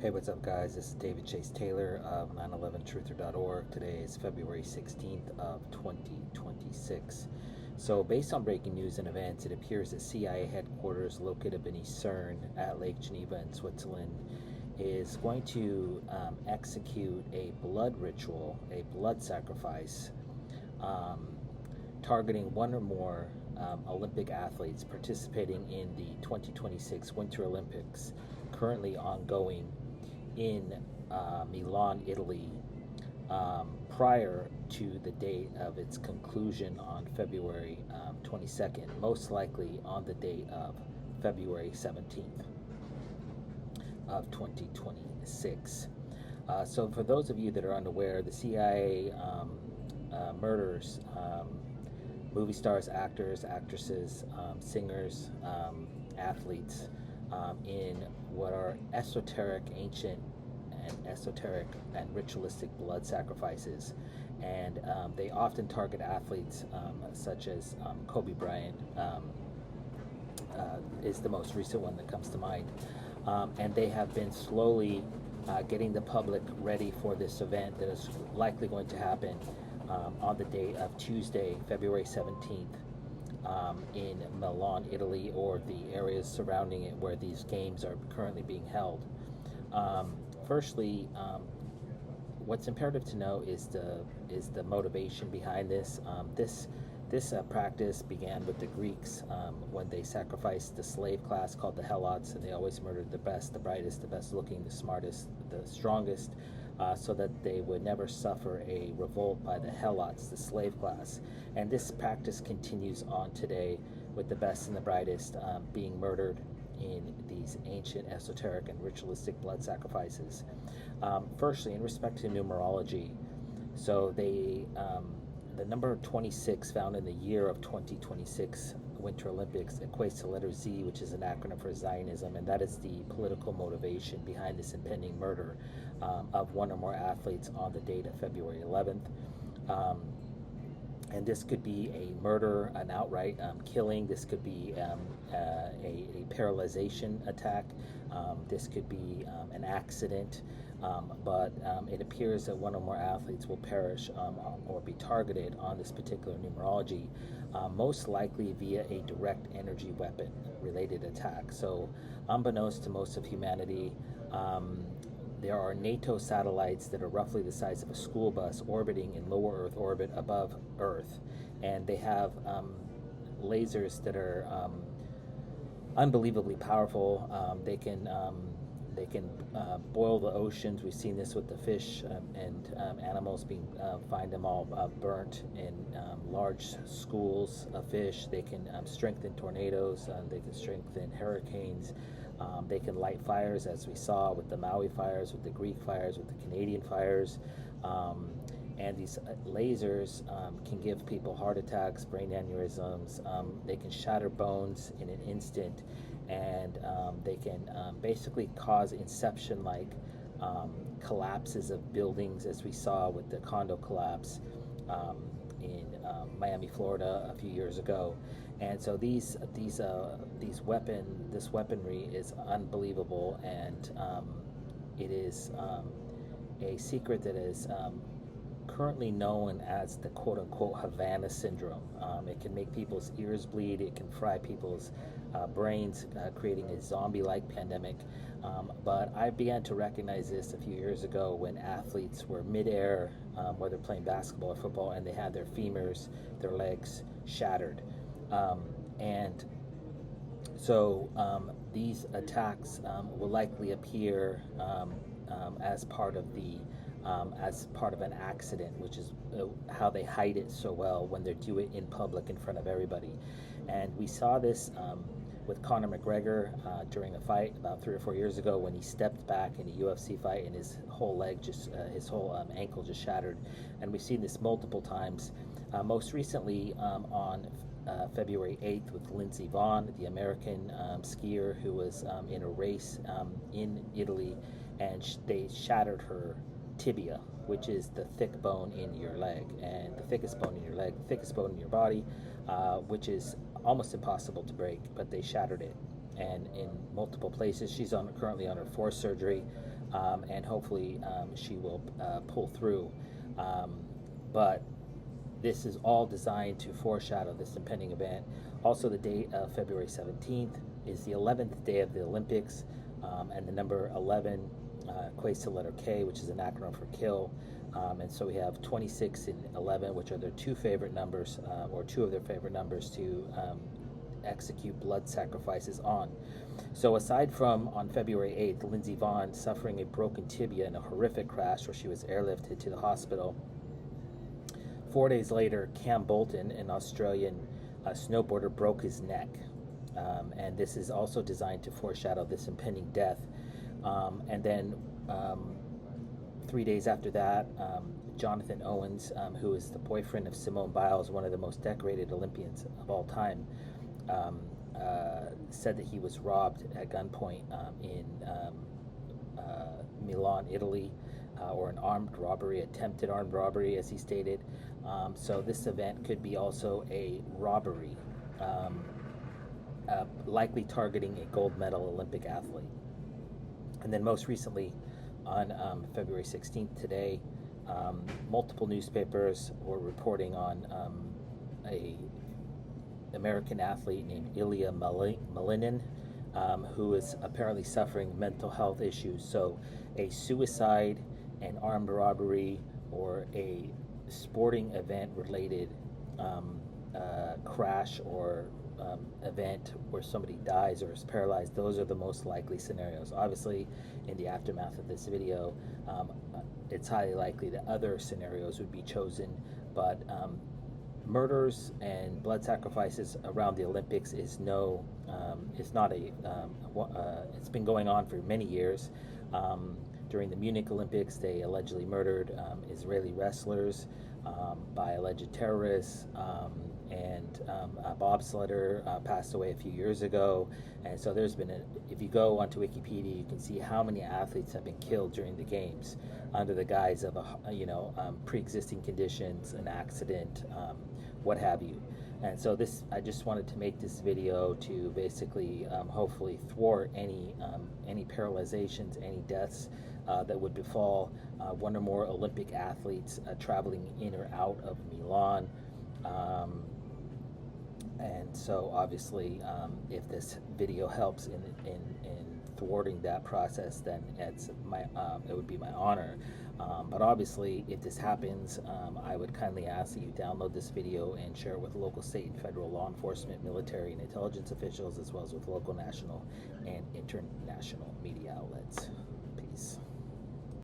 Hey, what's up, guys? This is David Chase Taylor of 911truther.org. Today is February 16th of 2026. So, based on breaking news and events, it appears that CIA headquarters located beneath CERN at Lake Geneva in Switzerland is going to execute a blood ritual, a blood sacrifice, um, targeting one or more Olympic athletes participating in the 2026 Winter Olympics, currently ongoing in Milan, Italy, prior to the date of its conclusion on February 22nd, most likely on the date of February 17th of 2026. So for those of you that are unaware, the CIA murders movie stars, actors, actresses, singers, athletes in what are esoteric, ancient, and esoteric and ritualistic blood sacrifices. And they often target athletes such as Kobe Bryant is the most recent one that comes to mind. And they have been slowly getting the public ready for this event that is likely going to happen on the day of Tuesday, February 17th, in Milan, Italy, or the areas surrounding it where these games are currently being held. Firstly, what's imperative to know is the motivation behind this. This practice began with the Greeks when they sacrificed the slave class called the Helots, and they always murdered the best, the brightest, the best looking, the smartest, the strongest, so that they would never suffer a revolt by the Helots, the slave class. And this practice continues on today with the best and the brightest being murdered in these ancient, esoteric, and ritualistic blood sacrifices. Firstly, in respect to numerology, so the number 26 found in the year of 2026 Winter Olympics equates to letter Z, which is an acronym for Zionism, and that is the political motivation behind this impending murder of one or more athletes on the date of February 11th. And this could be a murder, an outright killing. This could be a paralyzation attack. This could be an accident. But it appears that one or more athletes will perish or be targeted on this particular numerology, most likely via a direct energy weapon related attack. So, unbeknownst to most of humanity, there are NATO satellites that are roughly the size of a school bus orbiting in lower Earth orbit above Earth, and they have lasers that are unbelievably powerful. They can boil the oceans. We've seen this with the fish and animals find them all burnt in large schools of fish. They can strengthen tornadoes. They can strengthen hurricanes. They can light fires, as we saw with the Maui fires, with the Greek fires, with the Canadian fires. And these lasers can give people heart attacks, brain aneurysms. They can shatter bones in an instant, and they can basically cause inception-like collapses of buildings, as we saw with the condo collapse in Miami, Florida, a few years ago. And so this weaponry is unbelievable, and it is a secret that is currently known as the quote-unquote Havana syndrome. It can make people's ears bleed. It can fry people's brains, creating a zombie-like pandemic. But I began to recognize this a few years ago when athletes were midair, whether playing basketball or football, and they had their femurs, their legs shattered. And so these attacks will likely appear as part of an accident, which is how they hide it so well when they do it in public in front of everybody. And we saw this with Conor McGregor during a fight about 3 or 4 years ago when he stepped back in a UFC fight and his whole ankle just shattered. And we've seen this multiple times. Most recently on February 8th with Lindsey Vonn, the American skier who was in a race in Italy, and they shattered her tibia, which is the thick bone in your leg, and the thickest bone in your leg, the thickest bone in your body, which is almost impossible to break, but they shattered it. And in multiple places, she's currently on her fourth surgery. and hopefully she will pull through. But this is all designed to foreshadow this impending event. Also, the date of February 17th is the 11th day of the Olympics, and the number 11 equates to letter K, which is an acronym for kill. And so we have 26 and 11, which are their two favorite numbers, or two of their favorite numbers to execute blood sacrifices on. So aside from on February 8th, Lindsey Vonn suffering a broken tibia in a horrific crash where she was airlifted to the hospital, 4 days later, Cam Bolton, an Australian snowboarder, broke his neck. And this is also designed to foreshadow this impending death. And then 3 days after that, Jonathan Owens, who is the boyfriend of Simone Biles, one of the most decorated Olympians of all time, said that he was robbed at gunpoint in Milan, Italy, or an armed robbery, attempted armed robbery, as he stated. So this event could be also a robbery, likely targeting a gold medal Olympic athlete. And then most recently, on February 16th today, multiple newspapers were reporting on a American athlete named Ilya Malinin, who is apparently suffering mental health issues. So a suicide, an armed robbery, or a sporting event related crash or event where somebody dies or is paralyzed, those are the most likely scenarios. Obviously, in the aftermath of this video, it's highly likely that other scenarios would be chosen, but murders and blood sacrifices around the Olympics is it's not a it's been going on for many years. During the Munich Olympics, they allegedly murdered Israeli wrestlers by alleged terrorists, and a bobsledder passed away a few years ago. And so there's been if you go onto Wikipedia, you can see how many athletes have been killed during the games under the guise of pre-existing conditions, an accident, what have you. And so I just wanted to make this video to basically hopefully thwart any paralyzations, any deaths that would befall one or more Olympic athletes traveling in or out of Milan. And so obviously, if this video helps in thwarting that process, then it would be my honor. But obviously, if this happens, I would kindly ask that you download this video and share it with local, state, and federal law enforcement, military, and intelligence officials, as well as with local, national, and international media outlets.